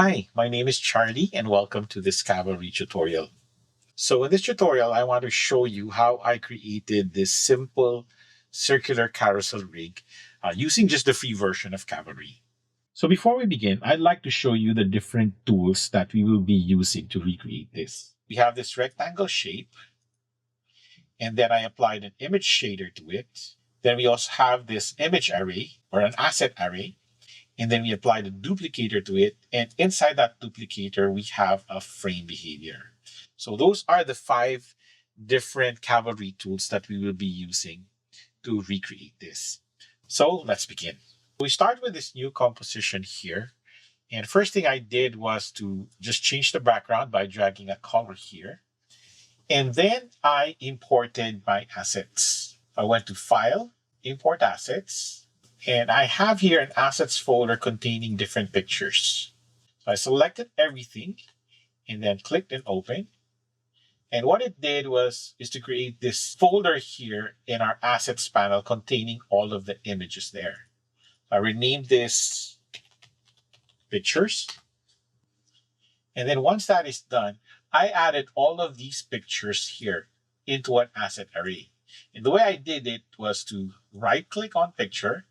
Hi, my name is Charlie and welcome to this Cavalry tutorial. So in this tutorial, I want to show you how I created this simple circular carousel rig using just the free version of Cavalry. So before we begin, I'd like to show you the different tools that we will be using to recreate this. We have this rectangle shape, and then I applied an image shader to it. Then we also have this image array or an asset array. And then we apply the duplicator to it. And inside that duplicator, we have a frame behavior. So those are the 5 different Cavalry tools that we will be using to recreate this. So let's begin. We start with this new composition here. And first thing I did was to just change the background by dragging a color here. And then I imported my assets. I went to File, Import Assets. And I have here an assets folder containing different pictures. So I selected everything and then clicked and open. And what it did is to create this folder here in our assets panel containing all of the images there. I renamed this pictures. And then once that is done, I added all of these pictures here into an asset array. And the way I did it was to right click on picture.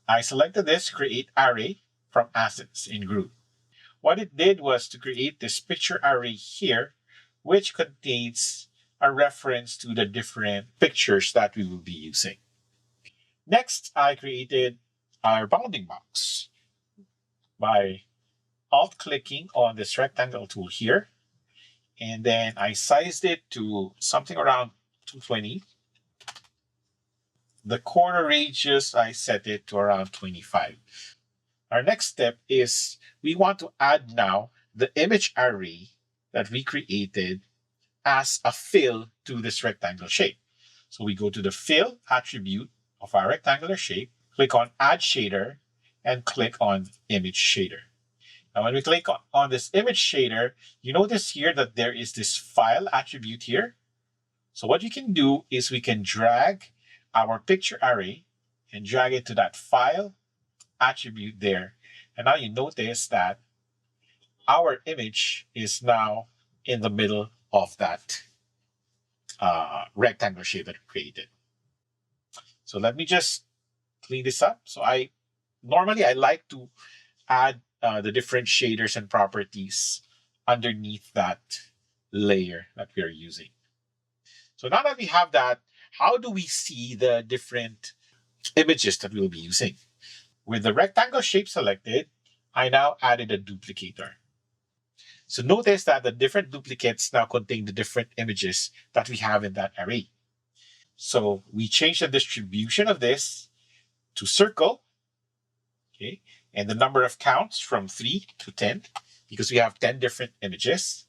I selected this create array from assets in group. What it did was to create this picture array here, which contains a reference to the different pictures that we will be using. Next, I created our bounding box by alt-clicking on this rectangle tool here. And then I sized it to something around 220. The corner radius, I set it to around 25. Our next step is we want to add now the image array that we created as a fill to this rectangle shape. So we go to the fill attribute of our rectangular shape, click on add shader, and click on image shader. Now when we click on this image shader, you notice here that there is this file attribute here. So what you can do is we can drag our picture array and drag it to that file attribute there. And now you notice that our image is now in the middle of that rectangle shape that we created. So let me just clean this up. So normally I like to add the different shaders and properties underneath that layer that we are using. So now that we have that, how do we see the different images that we'll be using? With the rectangle shape selected, I now added a duplicator. So notice that the different duplicates now contain the different images that we have in that array. So we change the distribution of this to circle, okay, and the number of counts from 3 to 10, because we have 10 different images.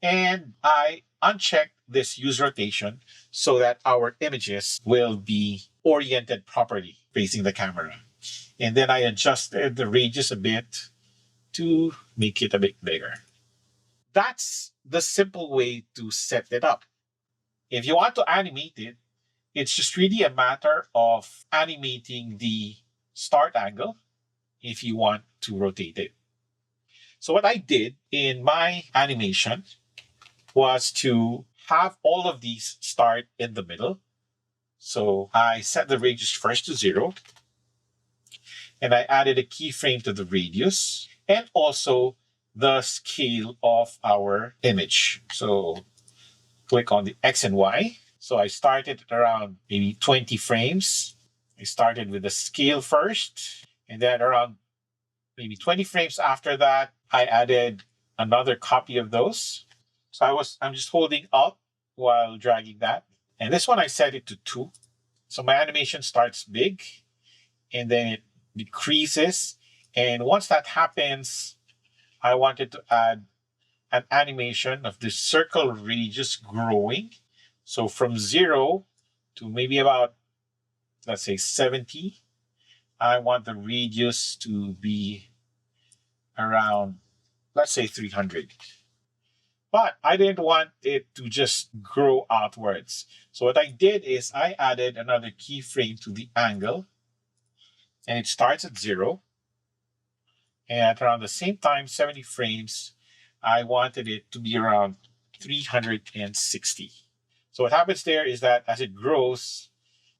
And I uncheck this use rotation so that our images will be oriented properly facing the camera. And then I adjusted the radius a bit to make it a bit bigger. That's the simple way to set it up. If you want to animate it, it's just really a matter of animating the start angle if you want to rotate it. So what I did in my animation was to have all of these start in the middle. So I set the radius first to 0. And I added a keyframe to the radius and also the scale of our image. So click on the X and Y. So I started at around maybe 20 frames. I started with the scale first, and then around maybe 20 frames after that, I added another copy of those. So I'm just holding Alt while dragging that. And this one I set it to 2. So my animation starts big and then it decreases. And once that happens, I wanted to add an animation of this circle radius growing. So from 0 to maybe about, let's say 70, I want the radius to be around, let's say 300. But I didn't want it to just grow outwards. So what I did is I added another keyframe to the angle, and it starts at 0. And at around the same time, 70 frames, I wanted it to be around 360. So what happens there is that as it grows,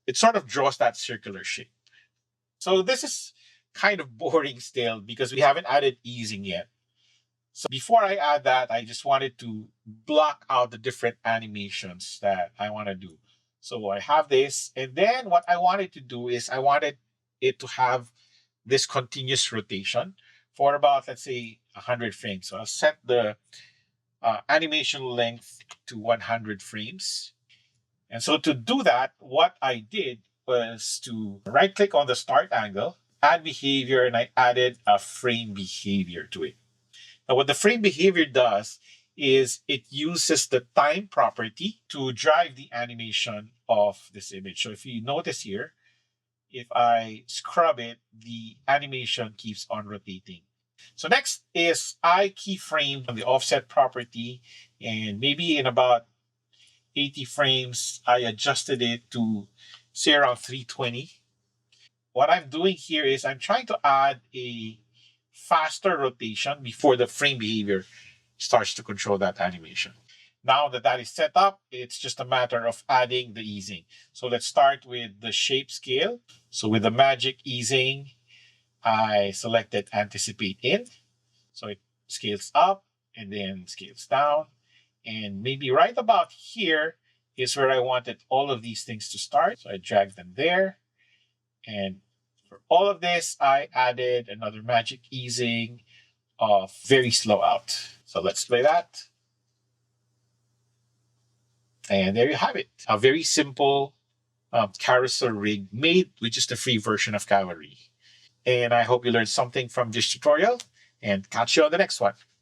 it sort of draws that circular shape. So this is kind of boring still because we haven't added easing yet. So before I add that, I just wanted to block out the different animations that I want to do. So I have this, and then what I wanted to do is I wanted it to have this continuous rotation for about, let's say, 100 frames. So I'll set the animation length to 100 frames. And so to do that, what I did was to right click on the start angle, add behavior, and I added a frame behavior to it. Now, what the frame behavior does is it uses the time property to drive the animation of this image. So if you notice here, if I scrub it, the animation keeps on rotating. So next is I keyframe on the offset property, and maybe in about 80 frames, I adjusted it to say around 320. What I'm doing here is I'm trying to add a faster rotation before the frame behavior starts to control that animation. Now that that is set up, it's just a matter of adding the easing. So let's start with the shape scale. So with the magic easing, I selected anticipate in. So it scales up and then scales down. And maybe right about here is where I wanted all of these things to start. So I dragged them there. And for all of this, I added another magic easing of very slow out. So let's play that. And there you have it. A very simple carousel rig made with just a free version of Cavalry. And I hope you learned something from this tutorial and catch you on the next one.